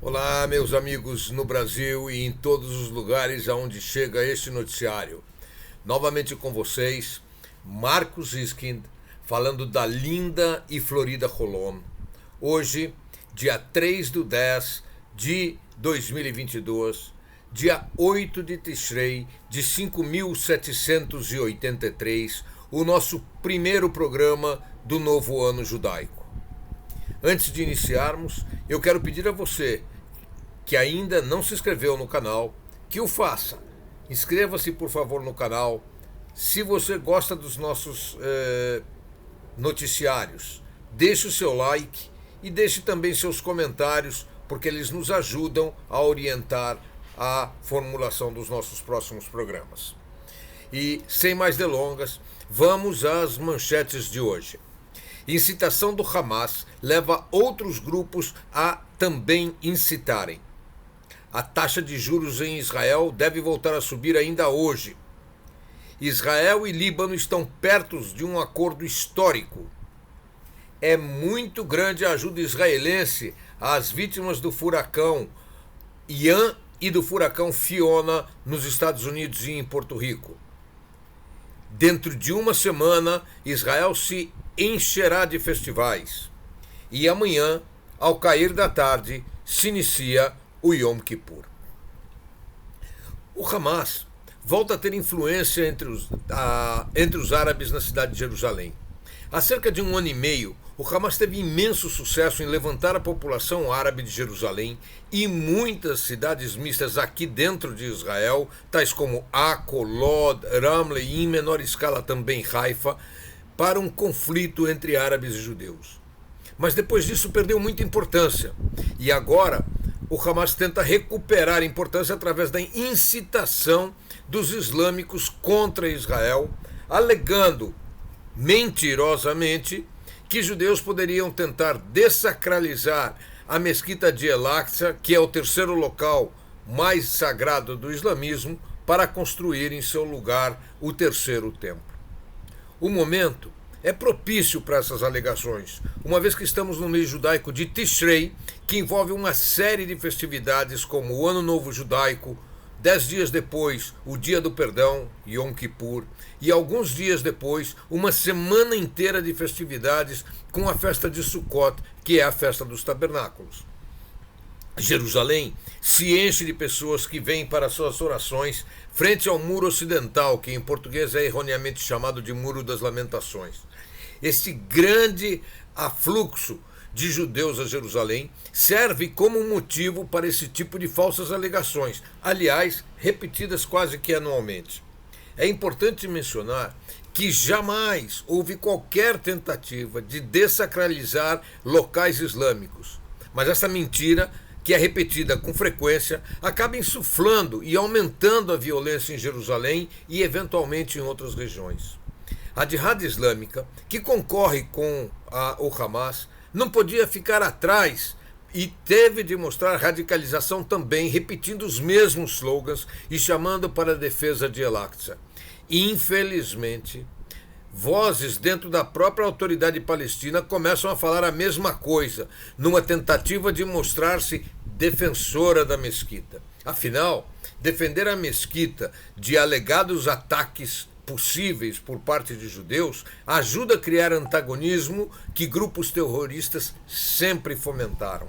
Olá, meus amigos no Brasil e em todos os lugares aonde chega este noticiário. Novamente com vocês, Marcos Iskind, falando da linda e florida Holon. Hoje, dia 3/10 de 2022, dia 8 de Tishrei de 5783, o nosso primeiro programa do novo ano judaico. Antes de iniciarmos, eu quero pedir a você que ainda não se inscreveu no canal, que o faça. Inscreva-se, por favor, no canal. Se você gosta dos nossos noticiários, deixe o seu like e deixe também seus comentários, porque eles nos ajudam a orientar a formulação dos nossos próximos programas. E, sem mais delongas, vamos às manchetes de hoje. Incitação do Hamas leva outros grupos a também incitarem. A taxa de juros em Israel deve voltar a subir ainda hoje. Israel e Líbano estão perto de um acordo histórico. É muito grande a ajuda israelense às vítimas do furacão Ian e do furacão Fiona nos Estados Unidos e em Porto Rico. Dentro de uma semana, Israel se encherá de festivais. E amanhã, ao cair da tarde, se inicia o Yom Kippur. O Hamas volta a ter influência entre os árabes na cidade de Jerusalém. Há cerca de um ano e meio, o Hamas teve imenso sucesso em levantar a população árabe de Jerusalém e muitas cidades mistas aqui dentro de Israel, tais como Akko, Lod, Ramle e em menor escala também Haifa, para um conflito entre árabes e judeus. Mas depois disso perdeu muita importância. E agora o Hamas tenta recuperar importância através da incitação dos islâmicos contra Israel, alegando mentirosamente que judeus poderiam tentar dessacralizar a mesquita de El-Aqsa, que é o terceiro local mais sagrado do islamismo, para construir em seu lugar o terceiro templo. O momento é propício para essas alegações, uma vez que estamos no mês judaico de Tishrei, que envolve uma série de festividades como o Ano Novo Judaico, 10 dias depois, o Dia do Perdão, Yom Kippur, e alguns dias depois, uma semana inteira de festividades com a festa de Sukkot, que é a festa dos tabernáculos. Jerusalém se enche de pessoas que vêm para suas orações frente ao muro ocidental, que em português é erroneamente chamado de Muro das Lamentações. Esse grande afluxo de judeus a Jerusalém serve como motivo para esse tipo de falsas alegações, aliás, repetidas quase que anualmente. É importante mencionar que jamais houve qualquer tentativa de dessacralizar locais islâmicos, mas essa mentira, que é repetida com frequência, acaba insuflando e aumentando a violência em Jerusalém e eventualmente em outras regiões. A Jihad Islâmica, que concorre com o Hamas, não podia ficar atrás e teve de mostrar radicalização também, repetindo os mesmos slogans e chamando para a defesa de El-Aqsa. Infelizmente, vozes dentro da própria autoridade palestina começam a falar a mesma coisa, numa tentativa de mostrar-se defensora da mesquita. Afinal, defender a mesquita de alegados ataques possíveis por parte de judeus ajuda a criar antagonismo que grupos terroristas sempre fomentaram.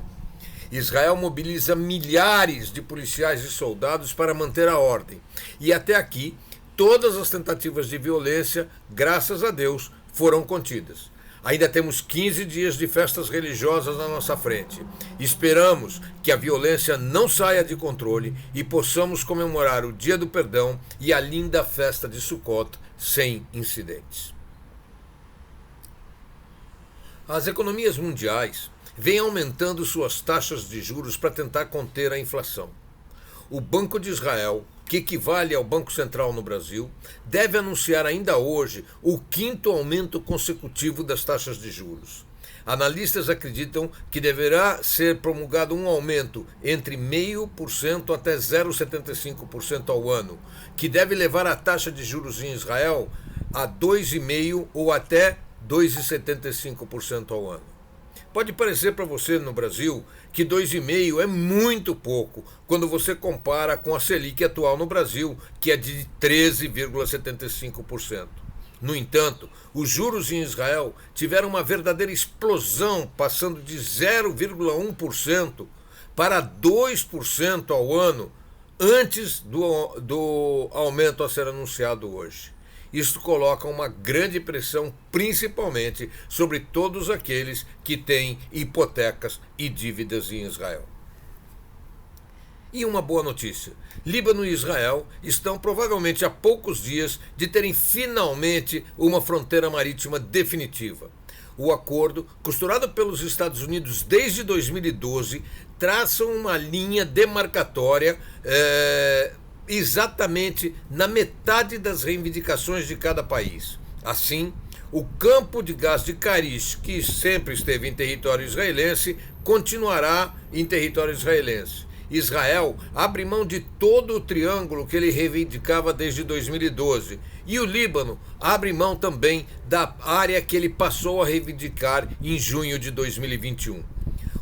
Israel mobiliza milhares de policiais e soldados para manter a ordem. E até aqui, todas as tentativas de violência, graças a Deus, foram contidas. Ainda temos 15 dias de festas religiosas na nossa frente. Esperamos que a violência não saia de controle e possamos comemorar o Dia do Perdão e a linda festa de Sukkot sem incidentes. As economias mundiais vêm aumentando suas taxas de juros para tentar conter a inflação. O Banco de Israel, que equivale ao Banco Central no Brasil, deve anunciar ainda hoje o 5º aumento consecutivo das taxas de juros. Analistas acreditam que deverá ser promulgado um aumento entre 0,5% até 0,75% ao ano, que deve levar a taxa de juros em Israel a 2,5% ou até 2,75% ao ano. Pode parecer para você no Brasil que 2,5% é muito pouco quando você compara com a Selic atual no Brasil, que é de 13,75%. No entanto, os juros em Israel tiveram uma verdadeira explosão, passando de 0,1% para 2% ao ano, antes do aumento a ser anunciado hoje. Isto coloca uma grande pressão, principalmente sobre todos aqueles que têm hipotecas e dívidas em Israel. E uma boa notícia: Líbano e Israel estão provavelmente a poucos dias de terem finalmente uma fronteira marítima definitiva. O acordo, costurado pelos Estados Unidos desde 2012, traça uma linha demarcatória exatamente na metade das reivindicações de cada país. Assim, o campo de gás de Karish, que sempre esteve em território israelense, continuará em território israelense. Israel abre mão de todo o triângulo que ele reivindicava desde 2012. E o Líbano abre mão também da área que ele passou a reivindicar em junho de 2021.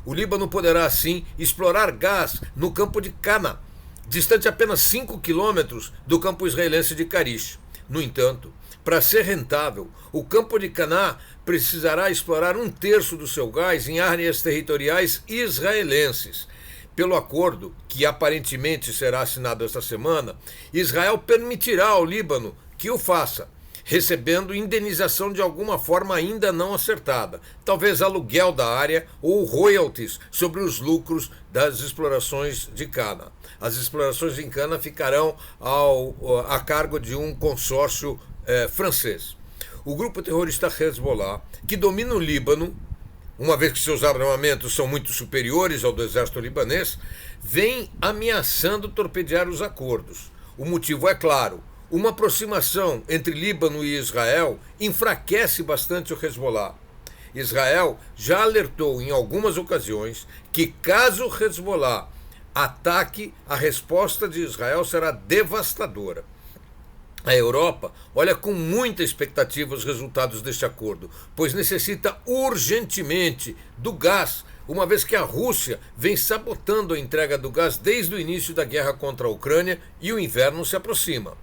O Líbano poderá, assim, explorar gás no campo de Cana, distante apenas 5 quilômetros do campo israelense de Karish. No entanto, para ser rentável, o campo de Cana precisará explorar 1/3 do seu gás em áreas territoriais israelenses. Pelo acordo, que aparentemente será assinado esta semana, Israel permitirá ao Líbano que o faça, recebendo indenização de alguma forma ainda não acertada, talvez aluguel da área ou royalties sobre os lucros das explorações de cana. As explorações em cana ficarão a cargo de um consórcio francês. O grupo terrorista Hezbollah, que domina o Líbano, uma vez que seus armamentos são muito superiores ao do exército libanês, vem ameaçando torpedear os acordos. O motivo é claro: uma aproximação entre Líbano e Israel enfraquece bastante o Hezbollah. Israel já alertou em algumas ocasiões que, caso o Hezbollah ataque, a resposta de Israel será devastadora. A Europa olha com muita expectativa os resultados deste acordo, pois necessita urgentemente do gás, uma vez que a Rússia vem sabotando a entrega do gás desde o início da guerra contra a Ucrânia e o inverno se aproxima.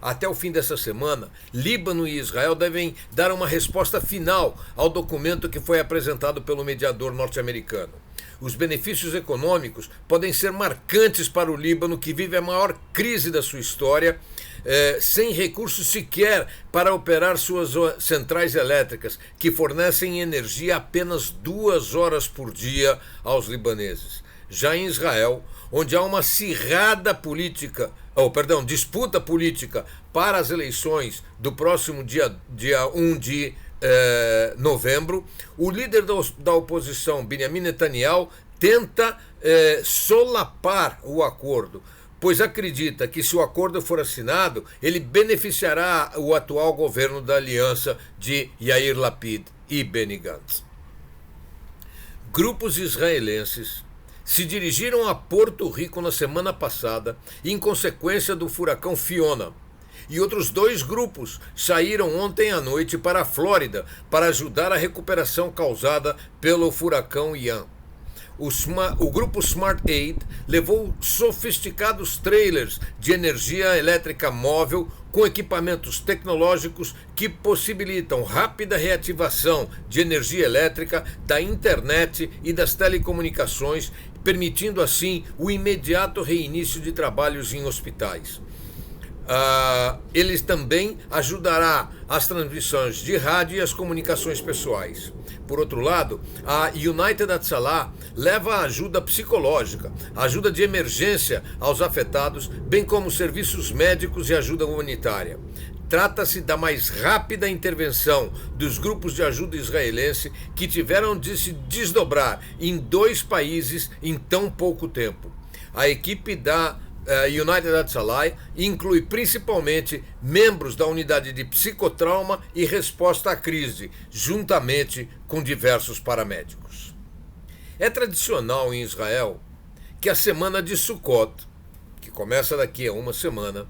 Até o fim dessa semana, Líbano e Israel devem dar uma resposta final ao documento que foi apresentado pelo mediador norte-americano. Os benefícios econômicos podem ser marcantes para o Líbano, que vive a maior crise da sua história, sem recursos sequer para operar suas centrais elétricas, que fornecem energia apenas 2 horas por dia aos libaneses. Já em Israel, onde há uma acirrada disputa política para as eleições do próximo dia 1 de novembro, o líder da oposição, Benjamin Netanyahu, tenta solapar o acordo, pois acredita que, se o acordo for assinado, ele beneficiará o atual governo da aliança de Yair Lapid e Benny Gantz. Grupos israelenses se dirigiram a Porto Rico na semana passada em consequência do furacão Fiona. E outros 2 grupos saíram ontem à noite para a Flórida para ajudar a recuperação causada pelo furacão Ian. O grupo Smart Aid levou sofisticados trailers de energia elétrica móvel com equipamentos tecnológicos que possibilitam rápida reativação de energia elétrica, da internet e das telecomunicações, permitindo assim o imediato reinício de trabalhos em hospitais. Eles também ajudará as transmissões de rádio e as comunicações pessoais. Por outro lado, a United Hatzalah leva ajuda psicológica, ajuda de emergência aos afetados, bem como serviços médicos e ajuda humanitária. Trata-se da mais rápida intervenção dos grupos de ajuda israelense, que tiveram de se desdobrar em 2 países em tão pouco tempo. A equipe da United Hatzalah inclui principalmente membros da unidade de psicotrauma e resposta à crise, juntamente com diversos paramédicos. É tradicional em Israel que a semana de Sukkot, que começa daqui a uma semana,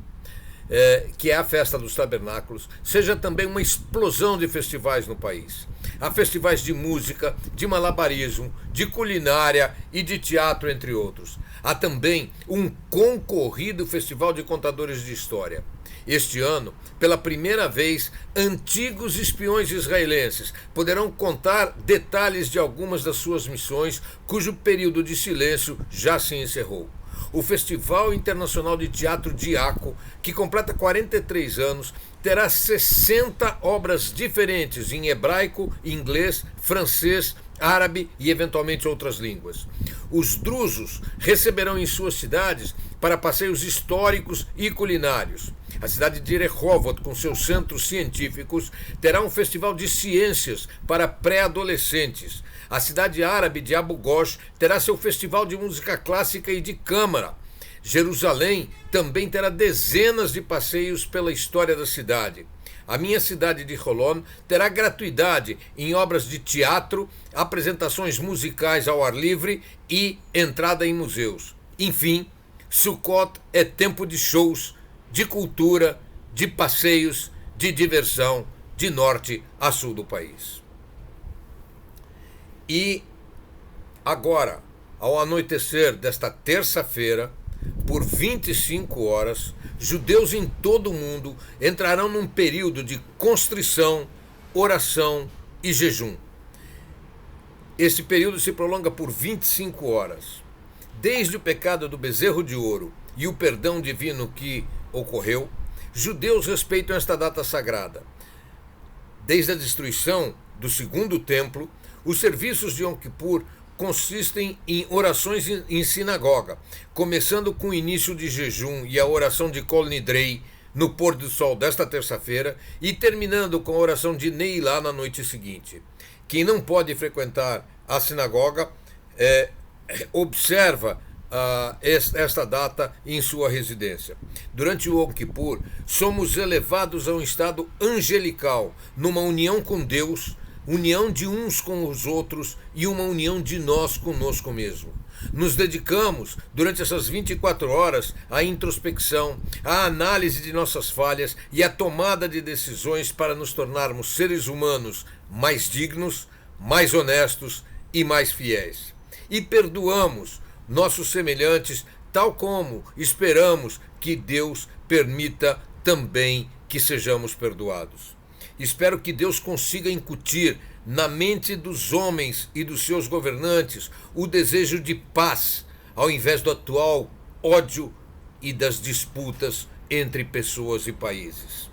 que é a festa dos tabernáculos, seja também uma explosão de festivais no país. Há festivais de música, de malabarismo, de culinária e de teatro, entre outros. Há também um concorrido festival de contadores de história. Este ano, pela primeira vez, antigos espiões israelenses poderão contar detalhes de algumas das suas missões, cujo período de silêncio já se encerrou. O Festival Internacional de Teatro de Acre, que completa 43 anos, terá 60 obras diferentes em hebraico, inglês, francês, árabe e eventualmente outras línguas. Os drusos receberão em suas cidades para passeios históricos e culinários. A cidade de Rehovot, com seus centros científicos, terá um festival de ciências para pré-adolescentes. A cidade árabe de Abu Ghosh terá seu festival de música clássica e de câmara. Jerusalém também terá dezenas de passeios pela história da cidade. A minha cidade de Holon terá gratuidade em obras de teatro, apresentações musicais ao ar livre e entrada em museus. Enfim, Sukkot é tempo de shows, de cultura, de passeios, de diversão, de norte a sul do país. E agora, ao anoitecer desta terça-feira, por 25 horas, judeus em todo o mundo entrarão num período de constrição, oração e jejum. Esse período se prolonga por 25 horas. Desde o pecado do bezerro de ouro e o perdão divino que ocorreu, judeus respeitam esta data sagrada. Desde a destruição do segundo templo, os serviços de Yom Kippur consistem em orações em sinagoga, começando com o início de jejum e a oração de Kol Nidrei no pôr do sol desta terça-feira e terminando com a oração de Neilá na noite seguinte. Quem não pode frequentar a sinagoga observa esta data em sua residência. Durante o Yom Kippur, somos elevados a um estado angelical, numa união com Deus, união de uns com os outros e uma união de nós conosco mesmo. Nos dedicamos, durante essas 24 horas, à introspecção, à análise de nossas falhas e à tomada de decisões para nos tornarmos seres humanos mais dignos, mais honestos e mais fiéis. E perdoamos nossos semelhantes, tal como esperamos que Deus permita também que sejamos perdoados. Espero que Deus consiga incutir na mente dos homens e dos seus governantes o desejo de paz, ao invés do atual ódio e das disputas entre pessoas e países.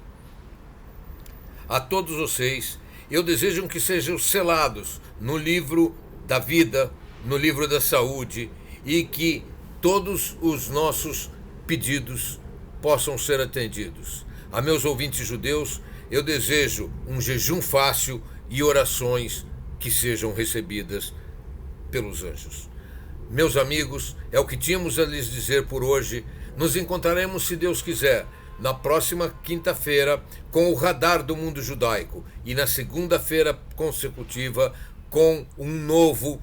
A todos vocês, eu desejo que sejam selados no livro da vida, no livro da saúde, e que todos os nossos pedidos possam ser atendidos. A meus ouvintes judeus, eu desejo um jejum fácil e orações que sejam recebidas pelos anjos. Meus amigos, é o que tínhamos a lhes dizer por hoje. Nos encontraremos, se Deus quiser, na próxima quinta-feira com o Radar do Mundo Judaico e na segunda-feira consecutiva com um novo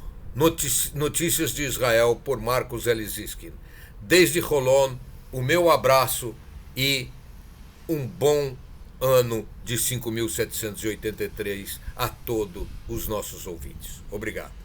Notícias de Israel por Marcos L. Ziskin. Desde Holon, o meu abraço e um bom ano de 5.783 a todos os nossos ouvintes. Obrigado.